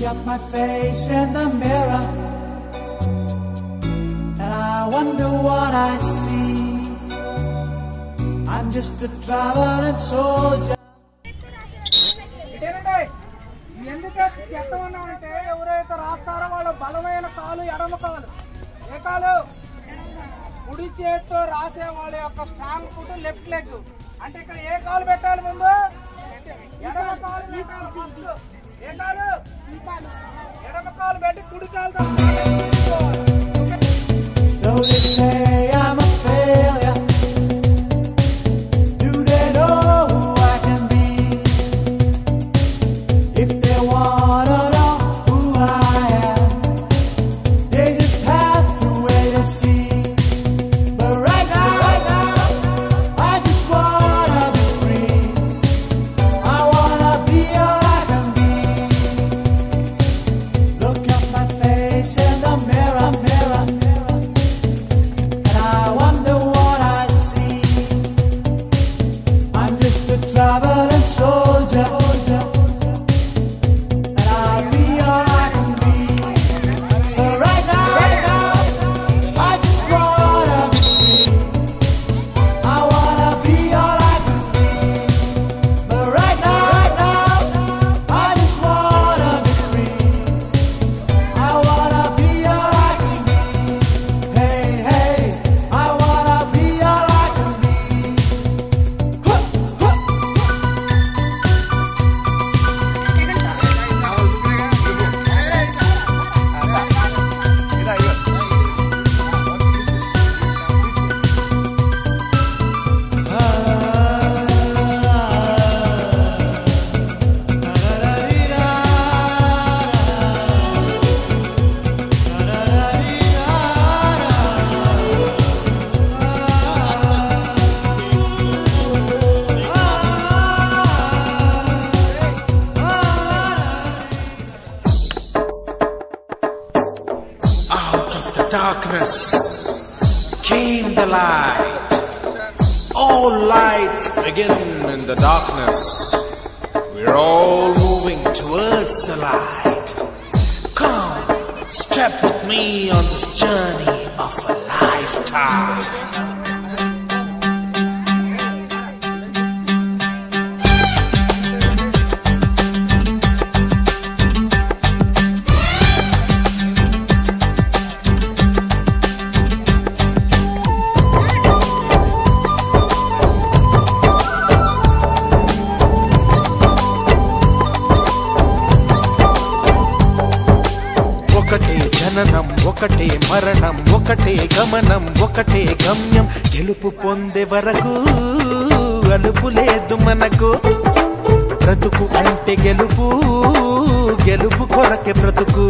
at my face in the mirror, and I wonder what I see. I'm just a traveling soldier. ఎందుకు చెత్తమన్నామంటే ఎవరైతే రాస్తారో వాళ్ళు బలమైన కాలు ఎడమ కాలు ఏ కాలు కుడి చేతితో రాసే వాళ్ళ యొక్క స్ట్రాంగ్ ఫుట్ లెఫ్ట్ లెగ్ అంటే ఇక్కడ ఏ కాలు పెట్టాలి ముందు ఎడమ కాలు పెట్టాలి ఫస్ట్ ఏ కాలు ఎడమ కాలు పెట్టి కుడి కాలుతో Though they say I'm a failure, do they know who I can be? If they wanna know who I am, they just have to wait and see. But right now, I just wanna be free. I wanna be all I can be. Look at my face in the mirror, mirror, and I wonder what I see. I'm just a traveling soldier, and I'll be all I can be. But right now, I just wanna be free. I wanna be all I can be. But right now, I just wanna be free. I wanna be all I can be. Hey, hey, I wanna be all I can be. Huh, huh. Out of the darkness came the light. All lights begin in the darkness. We're all moving towards the light. Come, step with me on this journey of a lifetime. ఒకటే జననం ఒకటే మరణం ఒకటే గమనం ఒకటే గమ్యం గెలుపు పొందే వరకు అలుపు లేదు మనకు బ్రతుకు అంటే గెలుపు గెలుపు కొరకే బ్రతుకు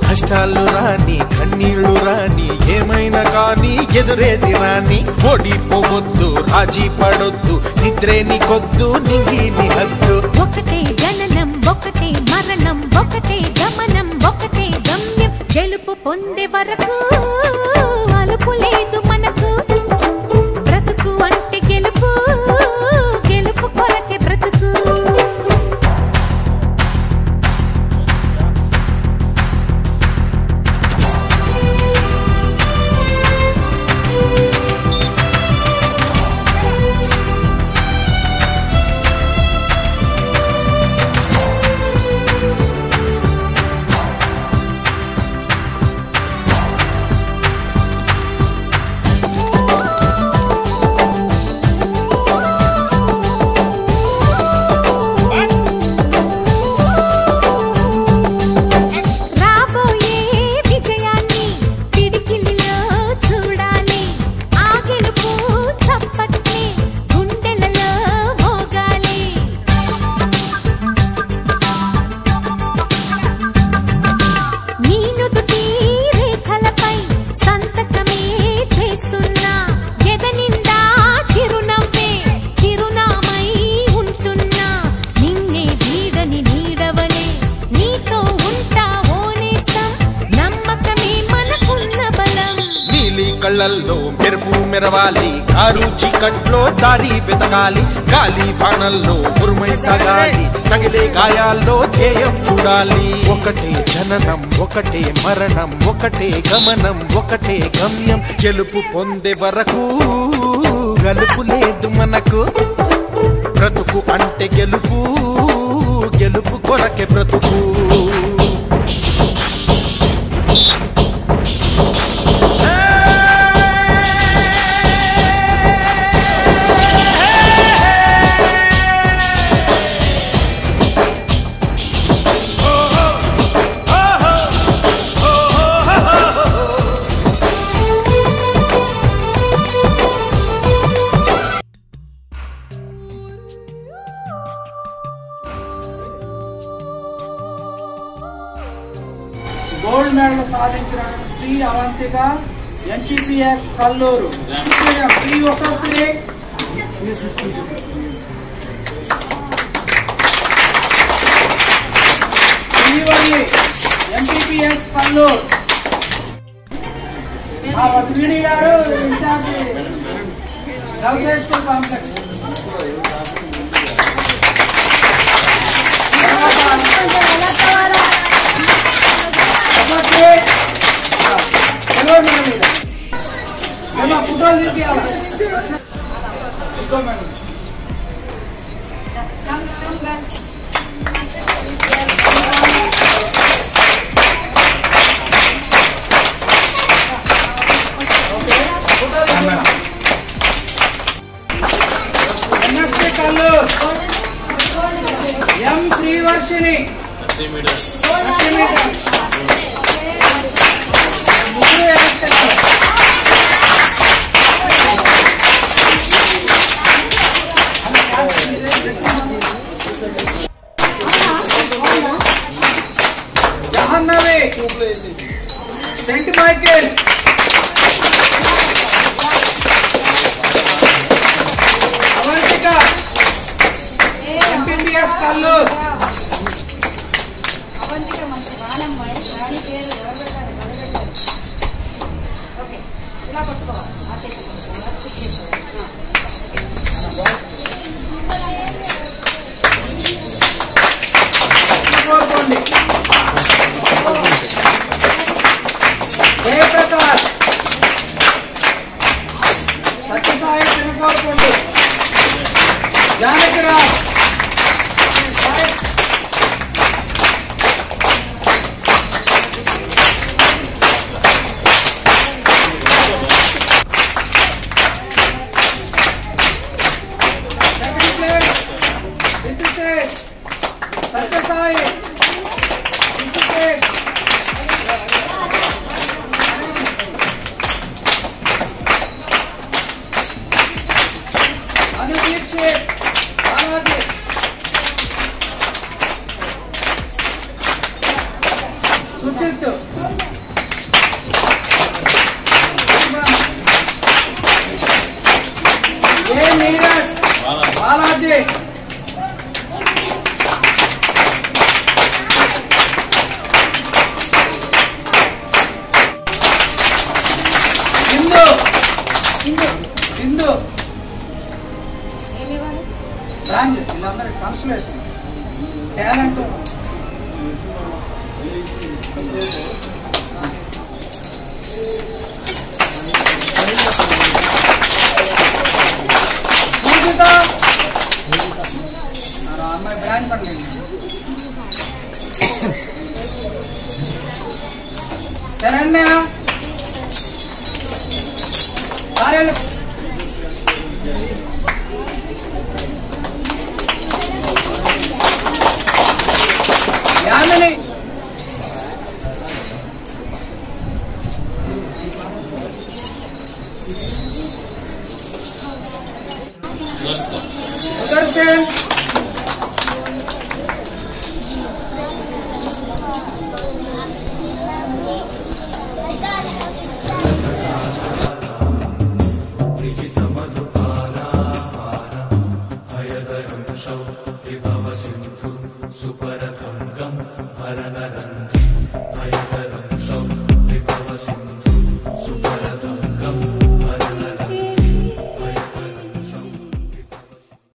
కష్టాలు రాని కన్నీళ్లు రాని ఏమైనా కానీ ఎదురేది రాని ఓడిపోవద్దు రాజీ పడొద్దు నిద్రే నీకొద్దు నింగి నీ హద్దు ఒకటే జననం ఒకటే మరణం ఒకటే గమనం ఒకటే గమ్యం గెలుపు పొందే వరకు అలుపు లేదు మనకు బ్రతుకు అంటే గెలుపు గెలుపు కొరకే బ్రతుకు కళ్ళల్లో మెరుపు మెరవాలి, కారు చీకట్లో దారి వెతకాలి, గాలి బాణల్లో ఉరుమై సాగాలి, తగిలే గాయాల్లో ధ్యేయం చూడాలి. ఒకటే జననం, ఒకటే మరణం, ఒకటే గమనం, ఒకటే గమ్యం. గెలుపు పొందే వరకు గలుపు లేదు మనకు. బ్రతుకు అంటే గెలుపు, గెలుపు కొరకే బ్రతుకు. గోల్డ్ మెడల్ సాధించిన శ్రీ అవంతిక ఎంపీపీఎస్ కల్లూరు. శ్రీ ఒక్కొక్కరి శ్రీవల్లి ఎంపీపీఎస్ కల్లూరు. మా పద్మిని గారు ఇన్ఛార్జి గర్ల్స్ స్కూల్ కాంప్లెక్స్. ఫోటోలు తీపియాలా? NSP Kalluru M Srivarshini Jahnavi saint Michael Avantika MPPS Kalluru. Korukonda Jayaprakash Sathyasai తినకోరుకోండి జానకిరావు సత్యసాయి అనుదీక్షిత్ బాలాజీ సుజిత్ ఏ నీరజ్ బాలాజీ హిందూ బ్రాంచ్ వీళ్ళందరికీ కన్సలేషన్ టాలెంట్. పూజిత అమ్మాయి బ్రాంచ్ పండి. శరణ్య సారేలు యామిని సుదర్శన్ Super